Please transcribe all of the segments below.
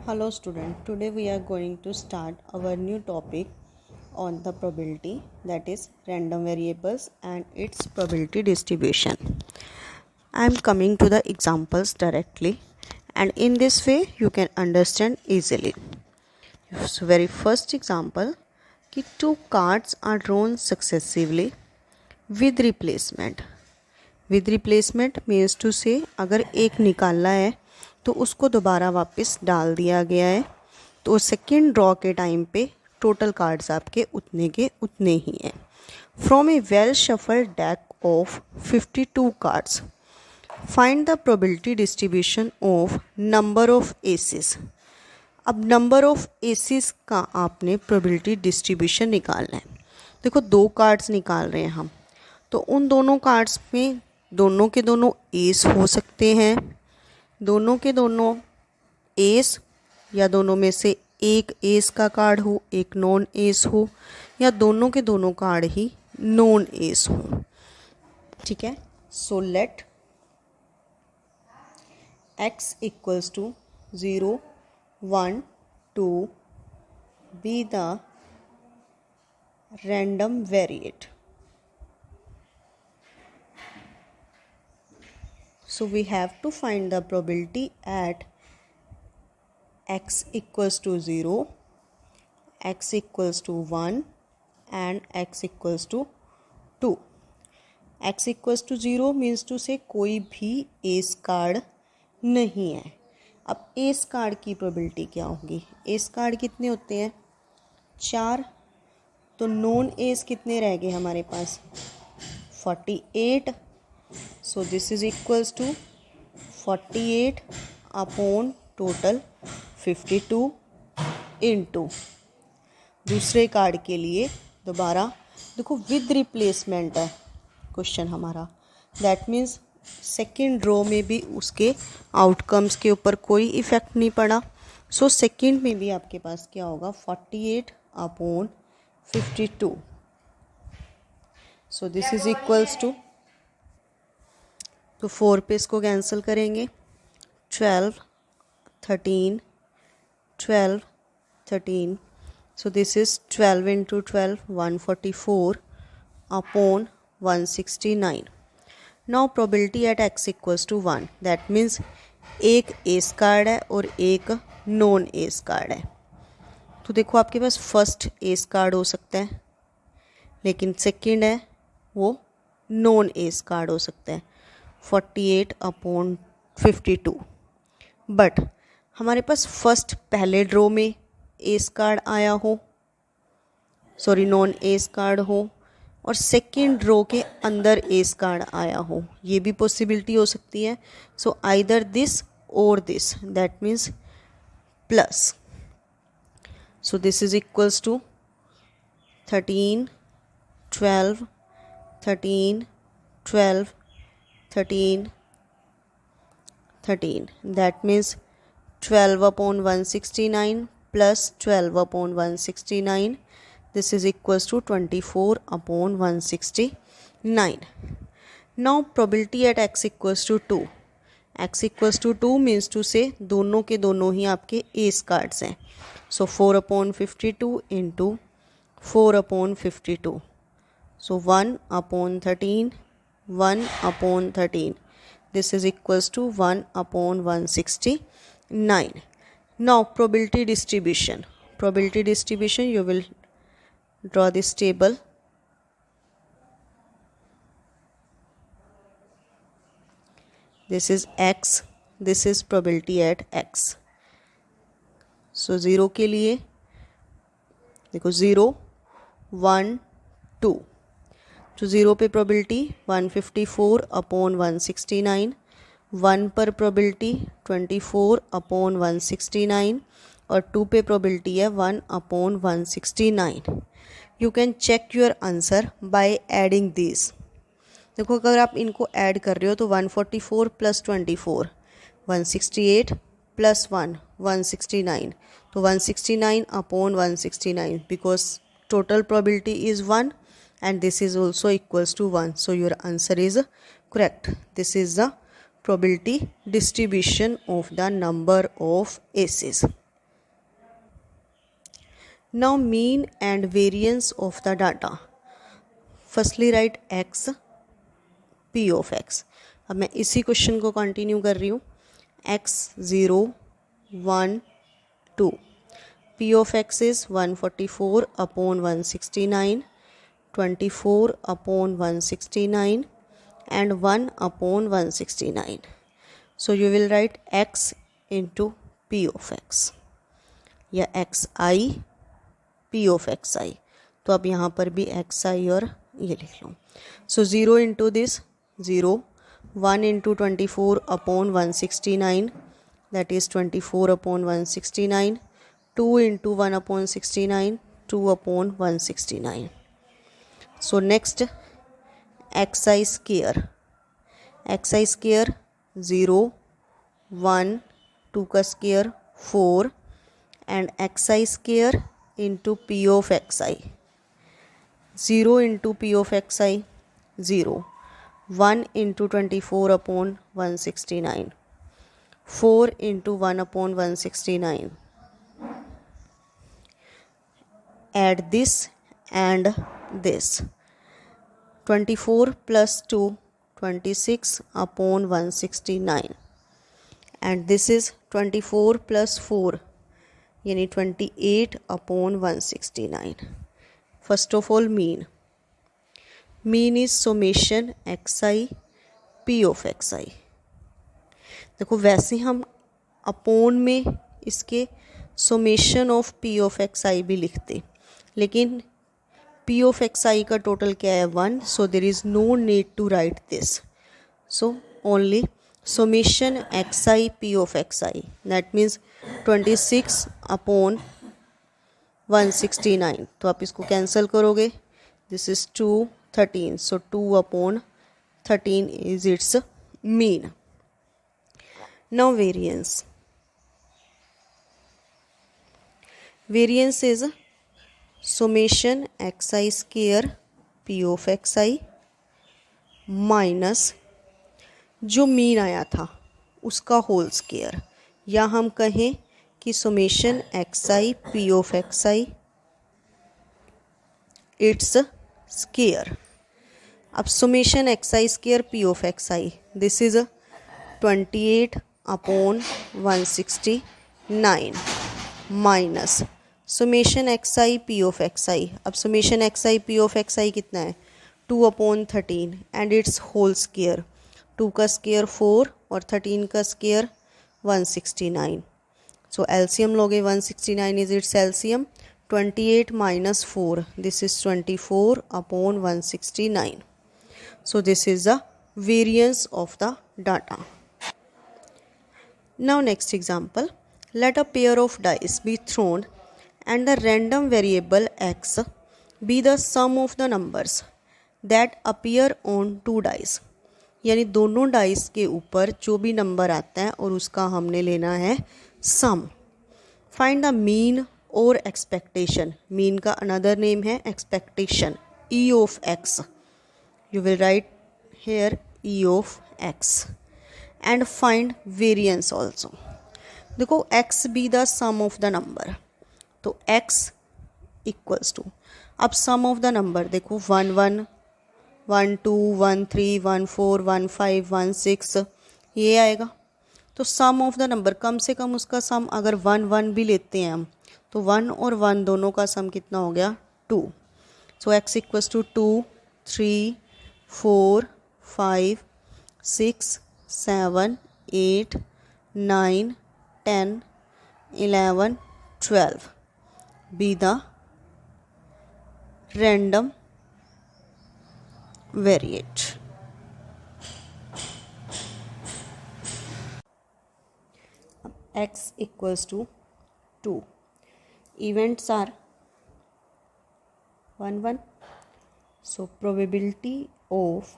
Hello student, today we are going to start our new topic on the probability, that is random variables and its probability distribution. I am coming to the examples directly, and in this way you can understand easily. So very first example कि two cards are drawn successively with replacement. With replacement means to say अगर एक निकालना है तो उसको दोबारा वापस डाल दिया गया है, तो सेकेंड ड्रॉ के टाइम पे टोटल कार्ड्स आपके उतने के उतने ही हैं. From a well shuffled deck of 52 cards find the probability distribution of number of aces. अब नंबर ऑफ एसेस का आपने प्रोबेबिलिटी डिस्ट्रीब्यूशन निकालना है. देखो दो कार्ड्स निकाल रहे हैं हम, तो उन दोनों कार्ड्स में दोनों के दोनों एस हो सकते हैं, दोनों के दोनों एस या दोनों में से एक एस का कार्ड हो, एक नॉन एस हो, या दोनों के दोनों कार्ड ही नॉन एस हो. ठीक है. So let x equals to 0, 1, 2 be the random variate. So we have to find the probability at x equals to 0, x equals to 1 and x equals to 2. x equals to 0 means to say कोई भी S card नहीं है. अब S card की probability क्या होगी? S card कितने होते हैं? 4. तो नॉन एस कितने रह गए हमारे पास? 48. So this is equals to 48 upon total 52 into दूसरे कार्ड के लिए दोबारा देखो विद रिप्लेसमेंट है क्वेश्चन हमारा. दैट मीन्स सेकेंड रो में भी उसके आउटकम्स के ऊपर कोई इफेक्ट नहीं पड़ा. सो सेकेंड में भी आपके पास क्या होगा? 48 upon 52. So this is equals to, तो 4 पे इसको कैंसिल करेंगे. 12, 13, 12, 13. So this is 12 into 12, 144 upon 169. Now probability at x equals to 1. That means एक एस कार्ड है और एक नॉन एस कार्ड है. तो देखो आपके पास फर्स्ट एस कार्ड हो सकता है, लेकिन सेकंड है वो नॉन एस कार्ड हो सकता है. 48 अपॉन 52. बट हमारे पास फर्स्ट पहले ड्रॉ में एस कार्ड आया हो, सॉरी नॉन एस कार्ड हो, और सेकेंड ड्रॉ के अंदर एस कार्ड आया हो, ये भी पॉसिबिलिटी हो सकती है. सो आइदर दिस और this, that means plus. So this is equals to 13, 12, 13, 12, 13, 13. That means 12 upon 169 plus 12 upon 169. This is equals to 24 upon 169. Now probability at x equals to 2. x equals to 2 means to say दोनों के दोनों ही आपके S cards हैं. So 4 upon 52 into 4 upon 52. So 1 upon 13. 1 upon 13. This is equals to 1 upon 169. Now probability distribution. Probability distribution, you will draw this table. This is x. This is probability at x. So 0 के लिए देखो 0, 1, 2. तो 0 पे probability 154 upon 169, 1 पर probability 24 upon 169, और 2 पे probability है 1 upon 169. You can check your answer by adding this. देखो अगर आप इनको ऐड कर रहे हो तो 144 प्लस 24 168 प्लस 1 169. तो 169 upon 169 because total probability is 1 and this is also equals to 1. So your answer is correct. This is the probability distribution of the number of aces. Now mean and variance of the data. Firstly write x p of x. अब मैं इसी question को continue कर रही हूँ. x 0 1 2. p of x is 144 upon 169, 24 upon 169 and 1 upon 169. So you will write x into p of x या xi p of xi. तो अब यहाँ पर भी xi और ये लिख लो. So 0 into this 0, 1 into 24 upon 169, that is 24 upon 169, 2 into 1 upon 69, 2 upon 169. So next xi square. xi square 0, 1, 2 का square 4 and xi square into p of xi. 0 into p of xi 0, 1 into 24 upon 169, 4 into 1 upon 169. Add this and this. 24 plus 2, 26 upon 169. And this is 24 plus 4, यानी 28 upon 169. First of all mean. Mean is summation xi p of xi. देखो वैसे हम upon में इसके summation of p of xi भी लिखते, लेकिन p of xi का टोटल क्या है 1, so there is no need to write this. So only summation xi p of xi, that means 26 upon 169. तो आप इसको कैंसिल करोगे. This is 2 13, so 2 upon 13 is its mean. Now variance. Variance is summation xi square p of xi minus जो mean आया था उसका whole square, या हम कहें कि summation xi p of xi its square. अब summation xi square p of xi, this is 28 upon 169 minus summation xi p of xi. अब summation xi p of xi कितना है 2 upon 13 and its whole square. 2 का square 4 और 13 का square 169. सो LCM लोगे 169 is it's LCM. 28 minus 4, this is 24 upon 169. So this is the variance of the data. Now next example, let a pair of dice be thrown and the random variable x be the sum of the numbers that appear on two dice. यानी दोनों dice के ऊपर जो भी number आता है और उसका हमने लेना है सम. फाइंड द मीन और एक्सपेक्टेशन. मीन का अनदर नेम है expectation, E of X. You will write here E of X and find variance also. देखो X be the sum of the number, तो एक्स इक्वल्स टू, अब sum of the number देखो 1 1 1 2 1 3 1 4 1 5 1 6 ये आएगा. तो सम of the number, कम से कम उसका सम अगर 1 1 भी लेते हैं हम, तो 1 और 1 दोनों का सम कितना हो गया 2. सो x equals to 2 3 4 5 6 7 8 9 10 11 12 be the random variate. X equals to 2. Events are 1 1. So probability of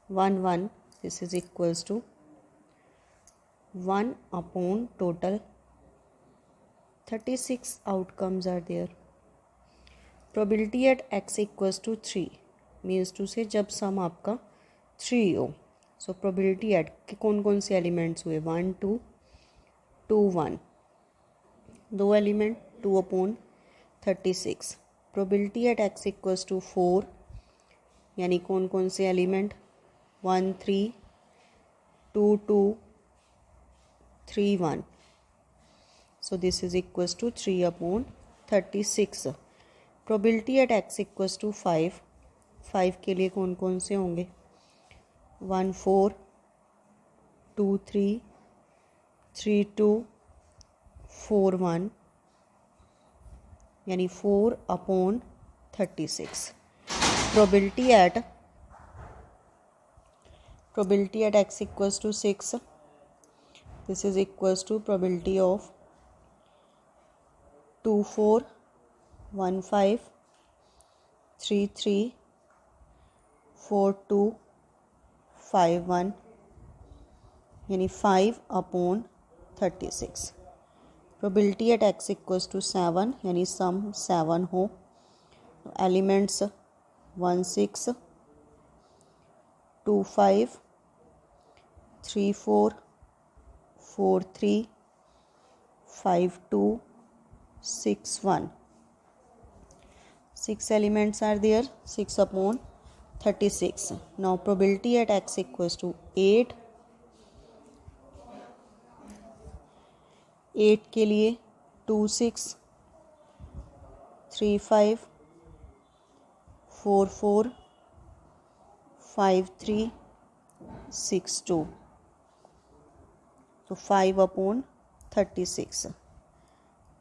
1 1, this is equals to 1 upon total 36 outcomes are there. Probability at x equals to 3 means to say जब सम आपका 3 हो. So probability at के कौन कौन से elements हुए 1 2 2 1. दो element 2/36। Probability at x equals to 4, यानी कौन कौन से element 1 3 2 2 3 1। So this is equals to 3/36। Probability at x equals to 5, 5 के लिए कौन कौन से होंगे 1 4 2 3 3 2 4 1, यानी 4/36। Probability at x equals to 6, this is equals to probability of 2 4 1 5 3 3 4 2 5 1, यानी 5/36। Probability at x equals to 7, यानी सम 7 हो। Elements 1 6 2 5 3 4 4 3 5 2 6 1। 6 elements are there, 6/36। Now probability at x equals to 8, 8 के लिए 2 6 3 5 4 4 5 3 6 2, तो 5/36।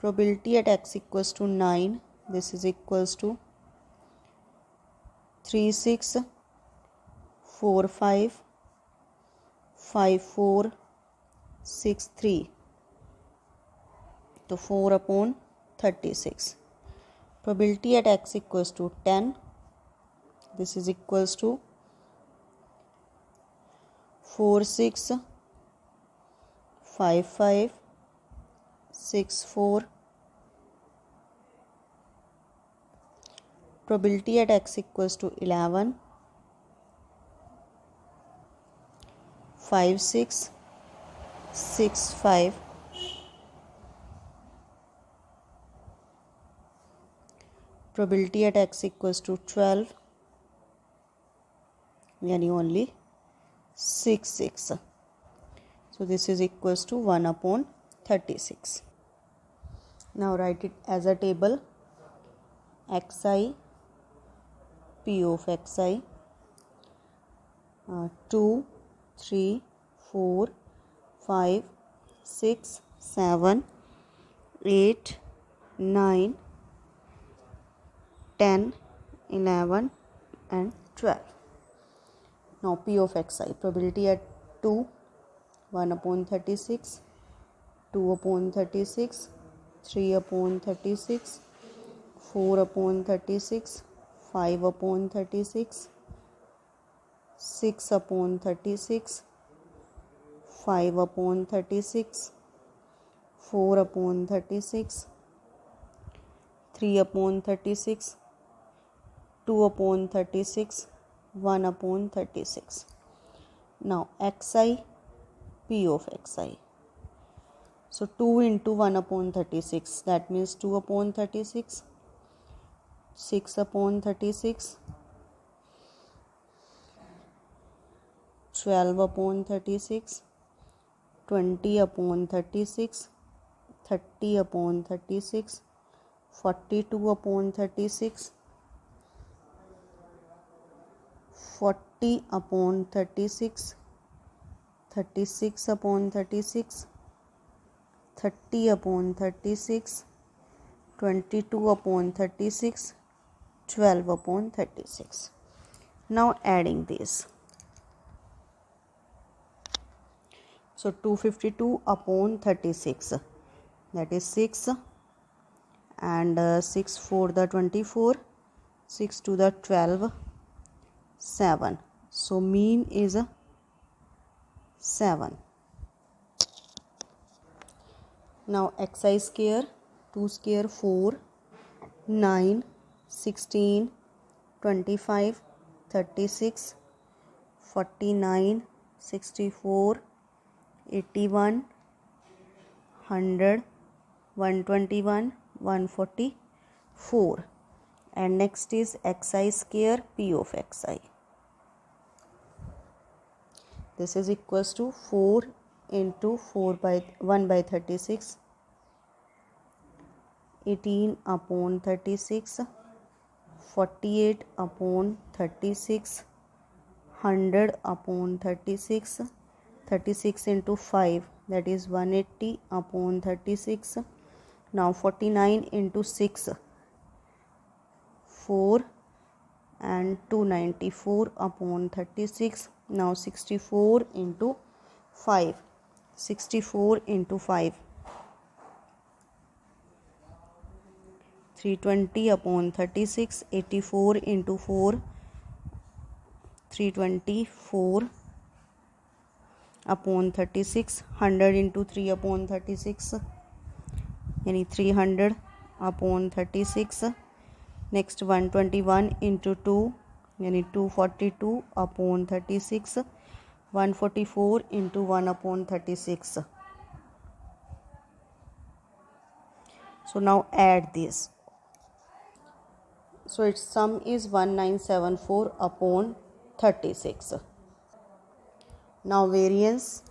Probability at x equals to 9, this is equals to 3 6 4 5 5 4 6 3, तो 4/36। Probability at x equals to 10, this is equals to 4 6 5 5 6 4। Probability at x equals to 11 5 6 6 5। Probability at x equals to 12, यानी only 6 6। So this is equals to 1/36। Now write it as a table. xi, p of xi, 2 3 4 5 6 7 8 9 10 11 and 12। Now p of xi, probability at 2 1/36, 2/36, 3/36, 4/36, 5/36, 6/36, 5/36, 4/36, 3/36, 2/36, 1/36। Now xi, p of xi. So 2 into 1/36, that means 2/36, 6/36, 12/36, 20/36, 30/36, 42/36, 40/36, 36/36, 30/36, 22/36, 12/36। Now adding this. So 252/36, that is 6, and 6 4 the 24, 6 2 the 12, 7. So mean is 7. Now xi square, 2 square 4, 9 16 25 36 49 64 81 100 121, 144, and next is xi square p of xi. This is equals to 4 into 4 by 1 by 36, 18 upon 36, 48 upon 36, 100 upon 36, 36 into 5, that is 180 upon 36. Now 49 into 6, 4, and 294 upon 36. Now 64 into 5, 64 into 5, 320 upon 36, 84 into 4, 324 upon 36, 100 into 3 upon 36, यानी 300 upon 36. Next 121 into 2 यानी 242 upon 36, 144 into 1 upon 36. So now add this. So its sum is 1974 upon 36. Now variance,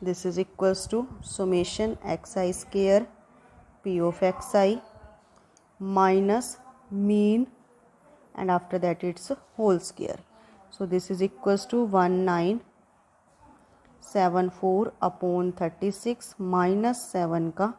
this is equals to summation xi square p of xi minus mean, and after that it's whole square. So this is equals to 1974 upon 36 minus 7 का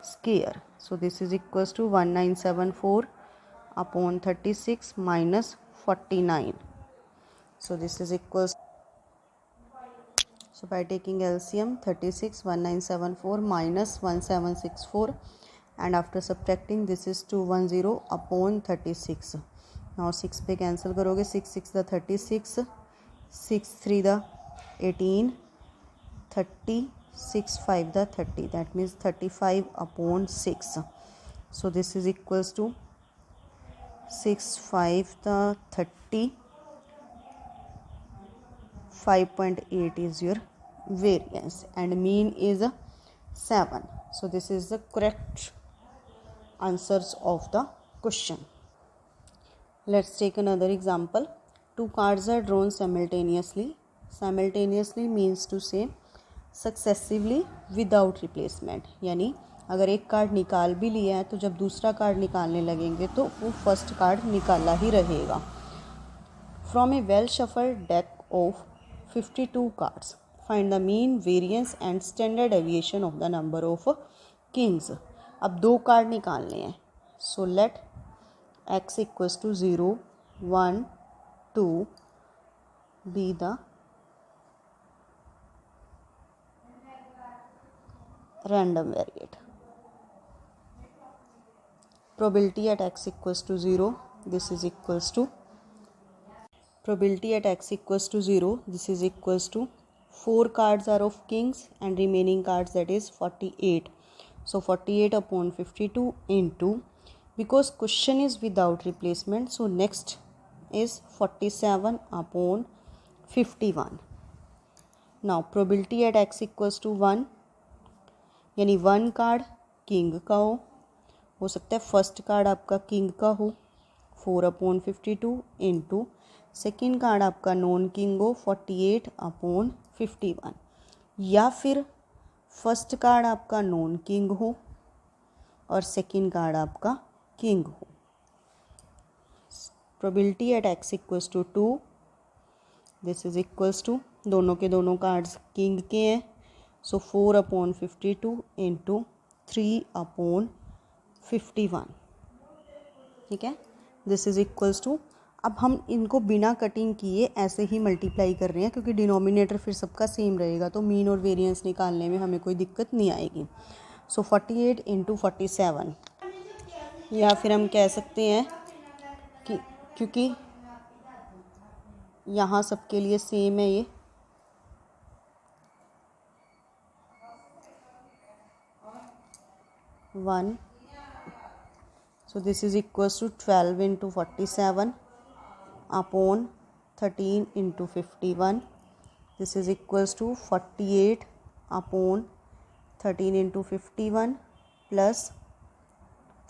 square. So this is equals to 1974 upon 36 minus 49. So this is equals, so by taking LCM, 36 1974 minus 1764, and after subtracting this is 210 upon 36. Now 6 पे cancel करोगे, 6 6 the 36, 6 3 the 18, 30, 6 5 the 30, that means 35 upon 6. So this is equals to 6 5 the 30, 5.8 is your variance, and mean is 7. So this is the correct answers of the question. Let's take another example. Two cards are drawn simultaneously. Simultaneously means to say successively without replacement, यानी अगर एक card निकाल भी लिया है तो जब दूसरा कार्ड निकालने लगेंगे तो वो फर्स्ट कार्ड निकाला ही रहेगा. From a well shuffled deck of 52 cards, find the mean, variance and standard deviation of the number of kings. अब 2 कार्ड निकालने हैं. So let x equals to 0, 1, 2 be the random variate. Probability at x equals to 0, this is equals to, probability at x equals to 0, this is equals to 4 cards are of kings and remaining cards, that is 48. So 48 upon 52 into, because question is without replacement, so next is 47 upon 51. Now probability at x equals to 1, यानी 1 card king का हो सकता है first card आपका king का हो, 4 upon 52 into second card आपका non king हो, 48 अपॉन 51, या फिर फर्स्ट कार्ड आपका नॉन किंग हो और सेकेंड कार्ड आपका किंग हो. Probability at x equals to 2, this is equals to, दोनों के दोनों कार्ड्स किंग के हैं, सो 4 अपॉन 52 इंटू 3 अपॉन 51. ठीक है, दिस इज इक्वल्स टू, अब हम इनको बिना कटिंग किए ऐसे ही मल्टीप्लाई कर रहे हैं क्योंकि डिनोमिनेटर फिर सबका सेम रहेगा, तो मीन और वेरिएंस निकालने में हमें कोई दिक्कत नहीं आएगी. सो 48 इंटू 47, या फिर हम कह सकते हैं कि क्योंकि यहाँ सबके लिए सेम है ये, one, so this is equals to 12 into 47 upon 13 into 51. This is equals to 48 upon 13 into 51 plus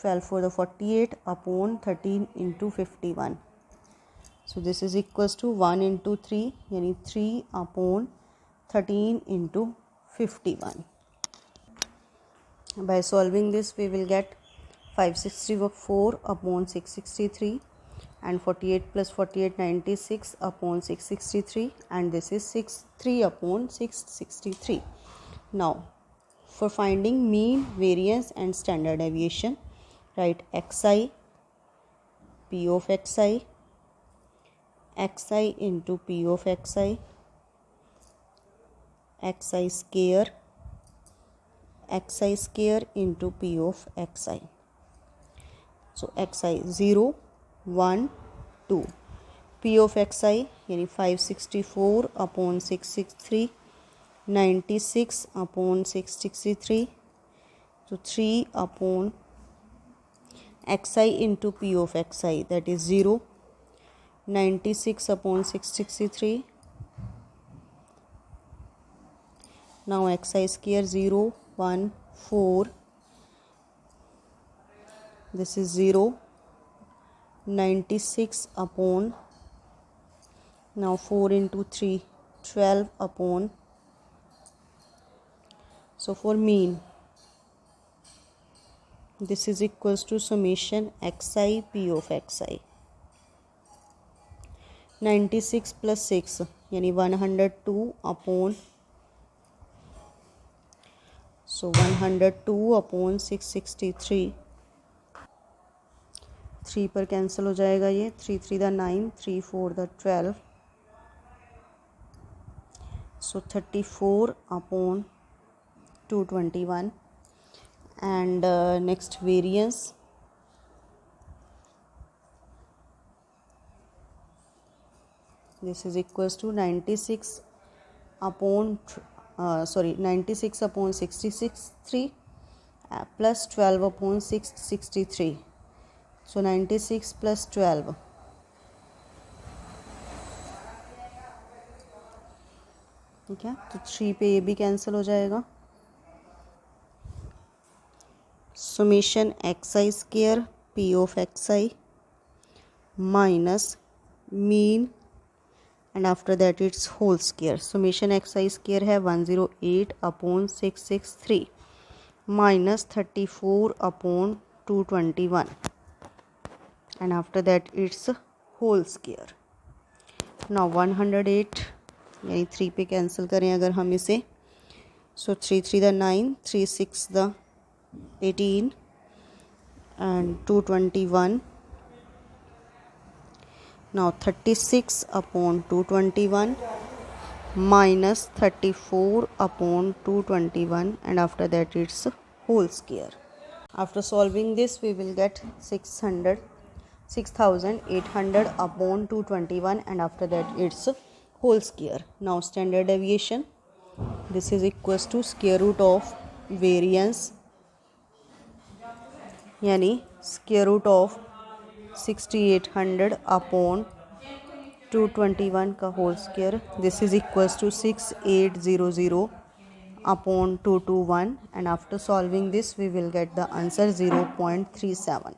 12 for the 48 upon 13 into 51. So this is equals to 1 into 3 यानी 3 upon 13 into 51. By solving this we will get 564 upon 663 and 48 plus 48 96 upon 663 and this is 3 upon 663. Now for finding mean, variance and standard deviation, write xi, p of xi, xi into p of xi, xi square into p of xi. So xi 0, 1, 2. P of xi यानी 564 upon 663, 96 upon 663. So 3 upon xi into p of xi, that is 0, 96 upon 663. Now xi square 0, 1, 4. This is 0, 96 upon, now 4 into 3, 12 upon. So for mean, this is equals to summation xi p of xi. 96 plus 6 यानी 102 upon, so 102 upon 663. 3 पर cancel हो जाएगा ये, 3 3 the 9, 3 4 the 12. So 34 upon 221. And next variance, this is equals to 96 upon 96 upon 663 plus 12 upon 663. So 96 plus 12, ठीक है, तो 3 पे ये भी कैंसिल हो जाएगा. Summation xi square p of xi minus mean and after that its whole square. Summation xi square है 108 upon 663 minus 34 upon 221 and after that its whole square. Now 108 यानी 3 पे कैंसिल करें अगर हम इसे, so 3 3 the 9, 3 6 the 18 and 221. Now 36 upon 221 minus 34 upon 221 and after that its whole square. After solving this we will get 6800 upon 221 and after that its whole square. Now standard deviation, this is equals to square root of variance यानी square root of 6800 upon 221 का whole square. This is equals to 6800 upon 221 and after solving this we will get the answer 0.37.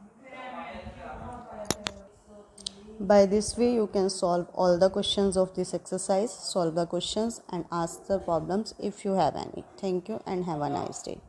By this way you can solve all the questions of this exercise, solve the questions and ask the problems if you have any. Thank you and have a nice day.